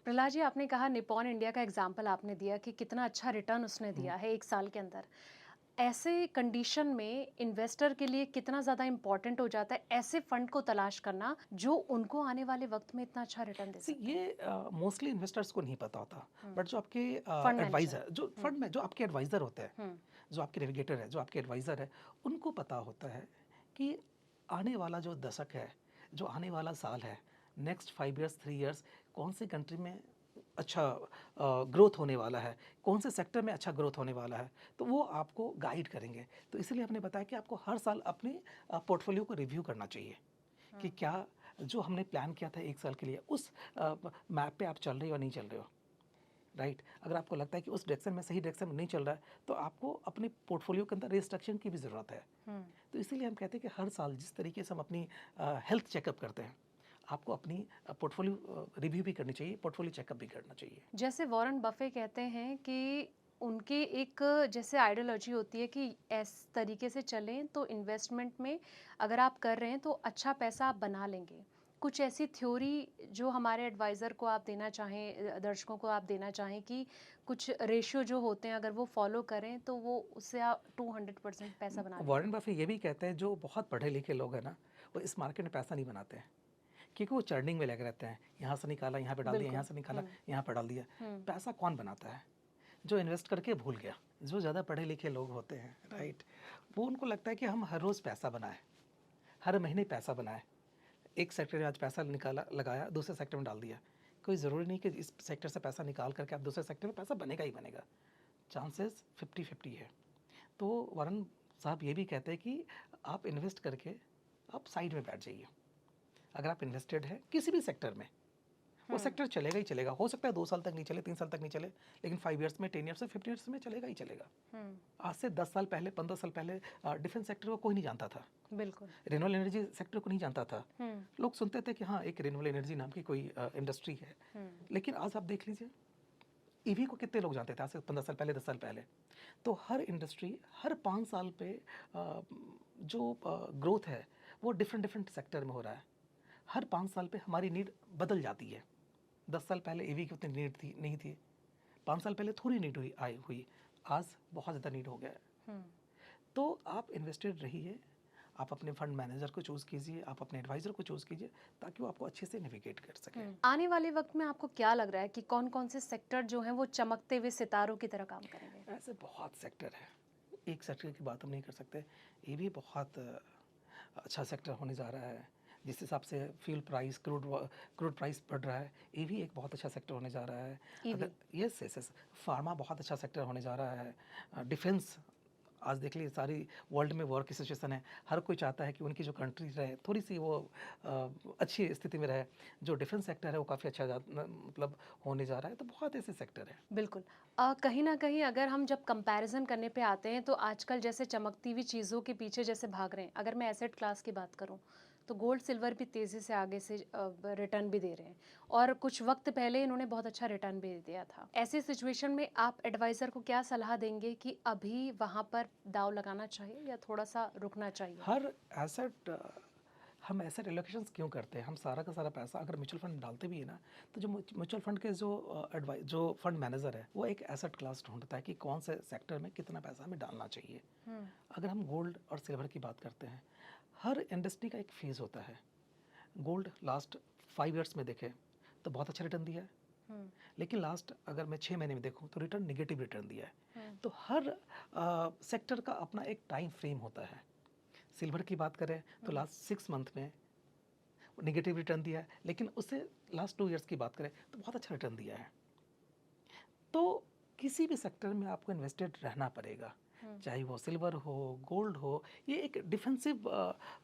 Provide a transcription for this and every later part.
प्रहलाद जी, आपने कहा Nippon India का एग्जाम्पल आपने दिया कि कितना अच्छा रिटर्न उसने हुँ। दिया है 1 साल के अंदर। ऐसे कंडीशन में इन्वेस्टर के लिए कितना ज़्यादा इम्पोर्टेंट हो जाता है ऐसे फंड को तलाश करना जो उनको आने वाले वक्त में इतना अच्छा रिटर्न दे सी सकते हैं? ये मोस्टली इन्वेस्टर्स को नहीं पता होता, हुँ, बट जो आपके फंड मैनेजर। एडवाइज़र जो हुँ, फंड में जो आपके एडवाइज़र होते हैं, हुँ, जो आपके नेविगेटर है, जो आपके एडवाइज़र है, उनको पता होता है कि आने वाला जो दशक है, जो आने वाला साल है, नेक्स्ट 5 इयर्स, 3 इयर्स कौन सी कंट्री में अच्छा ग्रोथ होने वाला है, कौन से सेक्टर में अच्छा ग्रोथ होने वाला है, तो वो आपको गाइड करेंगे। तो इसीलिए हमने बताया कि आपको हर साल अपने पोर्टफोलियो को रिव्यू करना चाहिए। कि हुँ, क्या जो हमने प्लान किया था 1 साल के लिए उस मैप पे आप चल रहे हो या नहीं चल रहे हो, राइट? अगर आपको लगता है कि उस डायरेक्शन में सही डायरेक्शन में नहीं चल रहा है, तो आपको अपने पोर्टफोलियो के अंदर रिस्ट्रक्शन की भी ज़रूरत है। हुँ। तो इसीलिए हम कहते हैं कि हर साल जिस तरीके से हम अपनी हेल्थ चेकअप करते हैं, आपको अपनी पोर्टफोलियो रिव्यू भी करनी चाहिए, पोर्टफोलियो चेकअप भी करना चाहिए। जैसे वॉरेन बफे कहते हैं कि उनकी एक जैसे आइडियोलॉजी होती है कि इस तरीके से चलें तो इन्वेस्टमेंट में अगर आप कर रहे हैं तो अच्छा पैसा आप बना लेंगे। कुछ ऐसी थ्योरी जो हमारे एडवाइज़र को आप देना चाहें, दर्शकों को आप देना चाहें कि कुछ रेशियो जो होते हैं अगर वो फॉलो करें तो वो उससे आप 200% पैसा बना लेंगे? वॉरेन बफे ये भी कहते हैं जो बहुत पढ़े लिखे लोग हैं ना, वो इस मार्केट में पैसा नहीं बनाते हैं। क्योंकि वो चर्निंग में लगे रहते हैं, यहाँ से निकाला यहाँ पे डाल दिया, यहाँ बिल्कुल। से निकाला हुँ, यहाँ पे डाल दिया। हुँ, पैसा कौन बनाता है? जो इन्वेस्ट करके भूल गया। जो ज़्यादा पढ़े लिखे लोग होते हैं, हुँ, राइट? वो उनको लगता है कि हम हर रोज़ पैसा बनाएँ, हर महीने पैसा बनाएँ। एक सेक्टर में आज पैसा निकाला लगाया, दूसरे सेक्टर में डाल दिया। कोई ज़रूरी नहीं कि इस सेक्टर से पैसा निकाल करके आप दूसरे सेक्टर में पैसा बनेगा ही बनेगा। चांसेस 50-50 है। तो वरुण साहब ये भी कहते हैं कि आप इन्वेस्ट करके आप साइड में बैठ जाइए। अगर आप इन्वेस्टेड हैं किसी भी सेक्टर में, वो हुँ, सेक्टर चलेगा ही चलेगा। हो सकता है 2 साल तक नहीं चले, 3 साल तक नहीं चले, लेकिन 5 इयर्स में, 10 इयर्स में, 50 इयर्स में चलेगा ही चलेगा। हुँ, आज से 10 साल पहले, 15 साल पहले डिफेंस सेक्टर को कोई नहीं जानता था। बिल्कुल। रिन्यूएबल एनर्जी सेक्टर को नहीं जानता था। हुँ, लोग सुनते थे कि हाँ, एक रिन्यूएबल एनर्जी नाम की कोई इंडस्ट्री है। हुँ, लेकिन आज आप देख लीजिए, ईवी को कितने लोग जानते थे आज से 15 साल पहले, 10 साल पहले। तो हर इंडस्ट्री हर 5 साल पे जो ग्रोथ है, वो डिफरेंट सेक्टर में हो रहा है। हर 5 साल पे हमारी नीड बदल जाती है। 10 साल पहले ईवी की उतनी नीड थी नहीं थी। 5 साल पहले थोड़ी नीड हुई। आज बहुत ज़्यादा नीड हो गया है। हुँ। तो आप इन्वेस्टेड रहिए, आप अपने फंड मैनेजर को चूज़ कीजिए, आप अपने एडवाइज़र को चूज़ कीजिए, ताकि वो आपको अच्छे से नेविगेट कर सके। हुँ। आने वाले वक़्त में आपको क्या लग रहा है कि कौन-कौन से सेक्टर जो हैं वो चमकते हुए सितारों की तरह काम करेंगे? ऐसे बहुत सेक्टर हैं, एक सेक्टर की बात हम नहीं कर सकते। ये भी बहुत अच्छा सेक्टर होने जा रहा है। जिस हिसाब से फ्यूल प्राइस, क्रूड प्राइस बढ़ रहा है, ये भी एक बहुत अच्छा सेक्टर होने जा रहा है। ईवी। अगर यस, फार्मा बहुत अच्छा सेक्टर होने जा रहा है। डिफेंस आज देख लीजिए सारी वर्ल्ड में वॉर की सिचुएशन है। हर कोई चाहता है कि उनकी जो कंट्री रहे, थोड़ी-सी वो अच्छी स्थिति में रहे। जो डिफेंस सेक्टर है, वो काफ़ी अच्छा मतलब होने जा रहा है। तो बहुत ऐसे सेक्टर हैं। बिल्कुल। कहीं न कहीं अगर हम जब कंपैरिज़न करने पे आते हैं तो आजकल जैसे चमकती हुई चीज़ों के पीछे जैसे भाग रहे हैं। अगर मैं एसेट क्लास की बात करूँ, तो गोल्ड, सिल्वर भी तेज़ी से आगे से रिटर्न भी दे रहे हैं और कुछ वक़्त पहले इन्होंने बहुत अच्छा रिटर्न भी दिया था। ऐसी सिचुएशन में आप एडवाइज़र को क्या सलाह देंगे कि अभी वहाँ पर दाँव लगाना चाहिए या थोड़ा-सा रुकना चाहिए? हर एसेट हम एसेट एलोकेशंस क्यों करते हैं? हम सारा का सारा पैसा अगर म्यूचुअल फंड डालते भी है ना, तो जो म्यूचुअल फंड के जो फंड मैनेजर है, वो एक एसेट क्लास ढूँढता है कि कौन से सेक्टर में कितना पैसा हमें डालना चाहिए। हुँ, अगर हम गोल्ड और सिल्वर की बात करते हैं, हर इंडस्ट्री का एक फेज़ होता है। गोल्ड लास्ट 5 इयर्स में देखें, तो बहुत अच्छा रिटर्न दिया है। हुँ, लेकिन लास्ट अगर मैं 6 महीने में देखूँ, तो रिटर्न नेगेटिव रिटर्न दिया है। हुँ, तो हर सेक्टर का अपना एक टाइम फ्रेम होता है। सिल्वर की बात करें तो हुँ, लास्ट 6 मंथ में नेगेटिव रिटर्न दिया है, लेकिन उससे लास्ट 2 इयर्स की बात करें तो बहुत अच्छा रिटर्न दिया है। तो किसी भी सेक्टर में आपको इन्वेस्टेड रहना पड़ेगा, हुँ, चाहे वो सिल्वर हो, गोल्ड हो, ये एक डिफेंसिव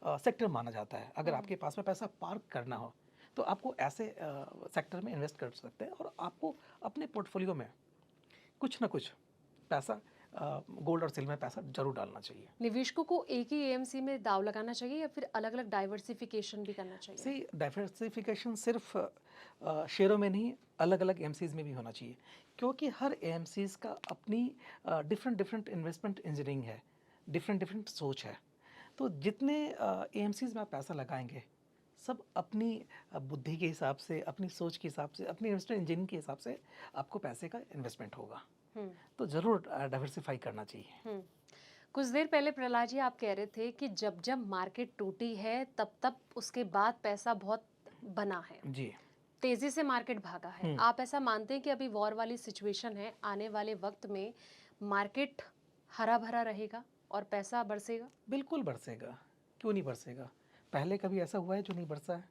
सेक्टर माना जाता है। अगर हुँ। आपके पास में पैसा पार्क करना हो, तो आपको ऐसे सेक्टर में इन्वेस्ट कर सकते हैं और आपको अपने पोर्टफोलियो में कुछ ना कुछ पैसा गोल्ड और सिल्वर में पैसा ज़रूर डालना चाहिए। निवेशकों को एक ही एएमसी में दाँव लगाना चाहिए या फिर अलग-अलग डाइवर्सिफ़िकेशन भी करना चाहिए? सी डाइवर्सिफिकेशन सिर्फ शेयरों में नहीं, अलग-अलग एएमसीज़ में भी होना चाहिए, क्योंकि हर एएमसीज़ का अपनी डिफरेंट डिफरेंट इन्वेस्टमेंट इंजीनियरिंग है, डिफरेंट डिफरेंट सोच है। तो जितने एएमसीज़ में आप पैसा लगाएंगे, सब अपनी बुद्धि के हिसाब से, अपनी सोच के हिसाब से, अपनी इन्वेस्टमेंट इंजन के हिसाब से आपको पैसे का इन्वेस्टमेंट होगा। तो ज़रूर डाइवर्सिफाई करना चाहिए। कुछ देर पहले प्रहलाद जी आप कह रहे थे कि जब जब मार्केट टूटी है तब तब उसके बाद पैसा बहुत बना है, जी। तेजी से मार्केट भागा है। आप ऐसा मानते हैं कि अभी वॉर वाली सिचुएशन है, आने वाले वक्त में मार्केट हरा भरा रहेगा और पैसा बरसेगा? बिल्कुल बरसेगा, क्यों नहीं बरसेगा? पहले कभी ऐसा हुआ है जो नहीं बरसा है?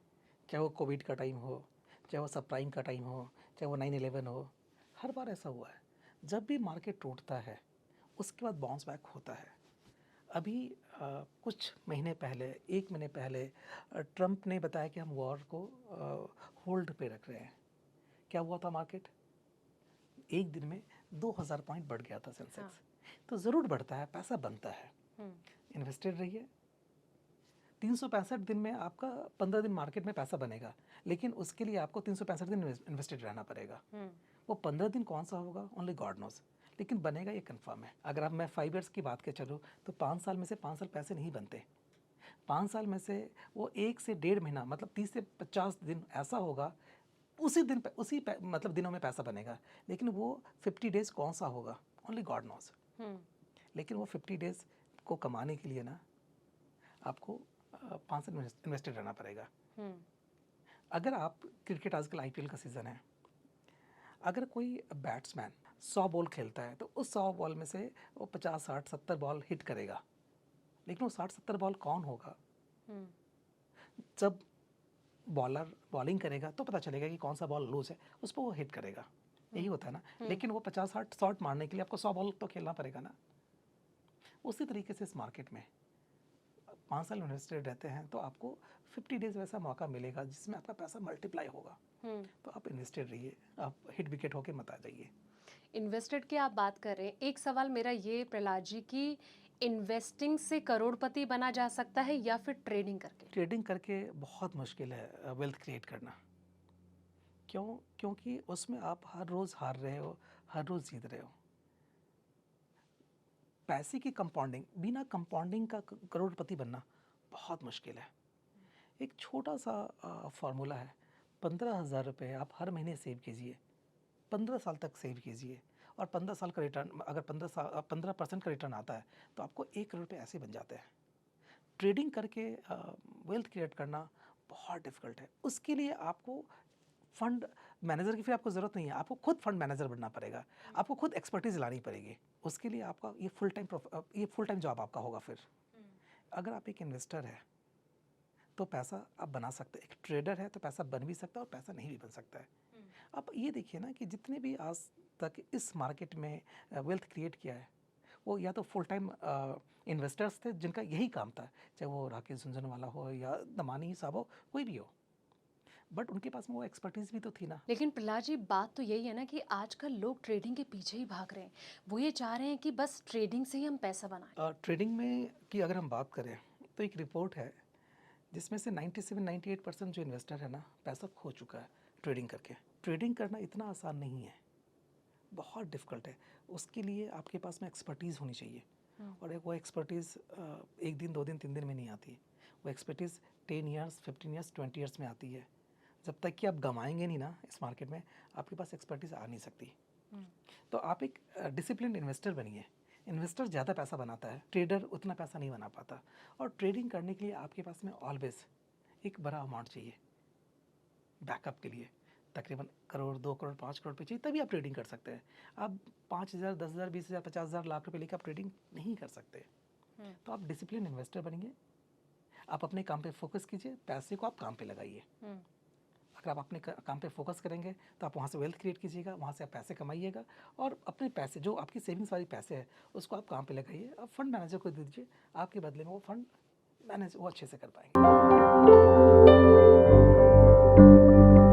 चाहे वो कोविड का टाइम हो, चाहे वो सबप्राइम का टाइम हो, चाहे वो 9/11 हो, हर बार ऐसा हुआ है। जब भी मार्केट टूटता है, उसके बाद बाउंस बैक होता है। अभी कुछ महीने पहले, 1 महीने पहले ट्रंप ने बताया कि हम वॉर को होल्ड पे रख रहे हैं। क्या हुआ था मार्केट? एक दिन में 2000 पॉइंट बढ़ गया था सेंसेक्स। तो ज़रूर बढ़ता है, पैसा बनता है। इन्वेस्टेड रहिए। 365 दिन में आपका 15 दिन मार्केट में पैसा बनेगा, लेकिन उसके लिए आपको 365 दिन इन्वेस्टेड रहना पड़ेगा। वो 15 दिन कौन सा होगा, ओनली गॉड नोज, लेकिन बनेगा ये कंफर्म है। अगर आप मैं 5 ईयर्स की बात के चलूँ तो 5 साल में से 5 साल पैसे नहीं बनते। 5 साल में से वो 1 से 1.5 महीना, मतलब 30 से 50 दिन ऐसा होगा, उसी दिन मतलब दिनों में पैसा बनेगा। लेकिन वो 50 डेज कौन सा होगा, ओनली गॉड नोज। लेकिन वो 50 डेज को कमाने के लिए ना आपको 5 साल इन्वेस्टेड रहना पड़ेगा। अगर आप क्रिकेट, आजकल IPL का सीज़न है, अगर कोई बैट्समैन 100 बॉल खेलता है तो उस 100 बॉल में से वो 50, 60, 70 बॉल हिट करेगा। लेकिन वो 60-70 बॉल कौन होगा? जब बॉलर बॉलिंग करेगा तो पता चलेगा कि कौन सा बॉल लूज है, उस पर वो हिट करेगा। यही होता है ना। लेकिन वो 50-60 शॉट मारने के लिए आपको 100 बॉल तो खेलना पड़ेगा ना। उसी तरीके से इस मार्केट में 5 साल इन्वेस्टेड रहते हैं तो आपको 50 डेज वैसा मौका मिलेगा जिसमें आपका पैसा मल्टीप्लाई होगा। तो आप इन्वेस्टेड रहिए, आप हिट विकेट होके मत आ जाइए। इन्वेस्टेड की आप बात कर रहे हैं, एक सवाल मेरा ये प्रहलाद जी कि इन्वेस्टिंग से करोड़पति बना जा सकता है या फिर ट्रेडिंग करके? ट्रेडिंग करके बहुत मुश्किल है वेल्थ क्रिएट करना। क्यों? क्योंकि उसमें आप हर रोज़ हार रहे हो, हर रोज़ जीत रहे हो। पैसे की कंपाउंडिंग, बिना कंपाउंडिंग का करोड़पति बनना बहुत मुश्किल है। एक छोटा सा फार्मूला है, 15,000 रुपये आप हर महीने सेव कीजिए, 15 साल तक सेव कीजिए, और 15 साल का रिटर्न, अगर 15% का रिटर्न आता है तो आपको 1 करोड़ रुपये ऐसे बन जाते हैं। ट्रेडिंग करके वेल्थ क्रिएट करना बहुत डिफ़िकल्ट है। उसके लिए आपको फंड मैनेजर की फिर आपको ज़रूरत नहीं है, आपको खुद फंड मैनेजर बनना पड़ेगा, आपको खुद एक्सपर्टीज़ लानी पड़ेगी। उसके लिए आपका ये फुल टाइम जॉब आपका होगा फिर। अगर आप एक इन्वेस्टर है तो पैसा आप बना सकते हैं, एक ट्रेडर है तो पैसा बन भी सकता है और पैसा नहीं भी बन सकता है। आप ये देखिए ना कि जितने भी आज तक इस मार्केट में वेल्थ क्रिएट किया है, वो या तो फुल टाइम इन्वेस्टर्स थे जिनका यही काम था, चाहे वो राकेश झुनझुनवाला हो या दमानी साहब हो, कोई भी हो, बट उनके पास में वो एक्सपर्टीज़ भी तो थी ना। लेकिन प्रहलाद जी, बात तो यही है ना कि आजकल लोग ट्रेडिंग के पीछे ही भाग रहे हैं। वो ये चाह रहे हैं कि बस ट्रेडिंग से ही हम पैसा बनाएं। ट्रेडिंग में की अगर हम बात करें तो एक रिपोर्ट है जिसमें से 97-98% जो इन्वेस्टर है ना, पैसा खो चुका है ट्रेडिंग करके। ट्रेडिंग करना इतना आसान नहीं है, बहुत डिफ़िकल्ट है। उसके लिए आपके पास में एक्सपर्टीज़ होनी चाहिए, और वो एक्सपर्टीज़ 1 दिन, 2 दिन, 3 दिन में नहीं आती। वो एक्सपर्टीज़ 10 ईयर्स, 15 ईयर्स, 20 ईयर्स में आती है। जब तक कि आप गंवाएंगे नहीं ना इस मार्केट में, आपके पास एक्सपर्टीज़ आ नहीं सकती। तो आप एक डिसिप्लिन इन्वेस्टर बनिए। इन्वेस्टर ज़्यादा पैसा बनाता है, ट्रेडर उतना पैसा नहीं बना पाता। और ट्रेडिंग करने के लिए आपके पास में ऑलवेज एक बड़ा अमाउंट चाहिए बैकअप के लिए। तकरीबन करोड़, 2 करोड़, 5 करोड़ पे चाहिए, तभी आप ट्रेडिंग कर सकते हैं। आप 5,000, 10,000, 20,000, 50,000, लाख रुपए लेकर आप ट्रेडिंग नहीं कर सकते। तो आप डिसिप्लिन इन्वेस्टर बनिए, आप अपने काम पे फोकस कीजिए, पैसे को आप काम पे लगाइए। अगर आप अपने काम पे फोकस करेंगे तो आप वहाँ से वेल्थ क्रिएट कीजिएगा, वहाँ से आप पैसे कमाइएगा, और अपने पैसे, जो आपकी सेविंग्स वाली पैसे है, उसको आप काम पे लगाइए। आप फंड मैनेजर को दे दीजिए, आपके बदले में वो फंड मैनेज वो अच्छे से कर पाएंगे।